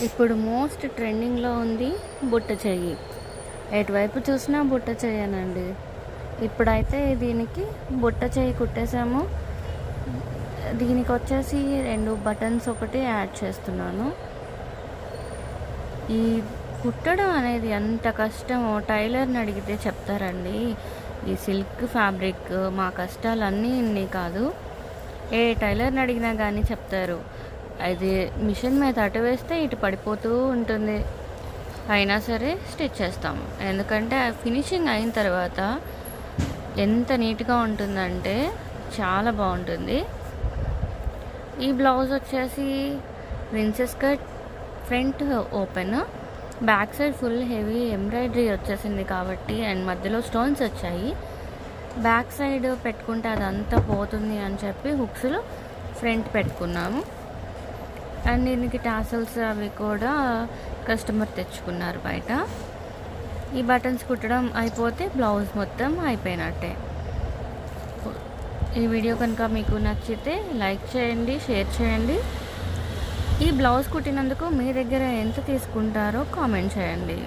ఇప్పుడు మోస్ట్ ట్రెండింగ్లో ఉంది బుట్ట చెయ్యి. ఎటువైపు చూసినా బుట్ట చెయ్యనండి. ఇప్పుడైతే దీనికి బుట్ట చెయ్యి కుట్టేసాము. దీనికి వచ్చేసి 2 బటన్స్ ఒకటి యాడ్ చేస్తున్నాను. ఈ కుట్టడం అనేది ఎంత కష్టమో టైలర్ని అడిగితే చెప్తారండి. ఈ సిల్క్ ఫ్యాబ్రిక్ మా కష్టాలన్నీ ఇన్ని కాదు, ఏ టైలర్ని అడిగినా కానీ చెప్తారు. అది మిషన్ మీద అటు వేస్తే ఇటు పడిపోతూ ఉంటుంది. అయినా సరే స్టిచ్ చేస్తాము, ఎందుకంటే ఫినిషింగ్ అయిన తర్వాత ఎంత నీట్గా ఉంటుందంటే చాలా బాగుంటుంది. ఈ బ్లౌజ్ వచ్చేసి princess cut, front open, back side full heavy embroidery వచ్చేసింది కాబట్టి, అండ్ మధ్యలో స్టోన్స్ వచ్చాయి. బ్యాక్ సైడ్ పెట్టుకుంటే అదంతా పోతుంది అని చెప్పి హుక్స్లో ఫ్రంట్ పెట్టుకున్నాము. అండ్ దీనికి టాసల్స్ అవి కూడా కస్టమర్ తెచ్చుకున్నారు బయట. ఈ బటన్స్ కుట్టడం అయిపోతే బ్లౌజ్ మొత్తం అయిపోయినట్టే. ఈ వీడియో కనుక మీకు నచ్చితే లైక్ చేయండి, షేర్ చేయండి. ఈ బ్లౌజ్ కుట్టినందుకు మీ దగ్గర ఎంత తీసుకుంటారో కామెంట్ చేయండి.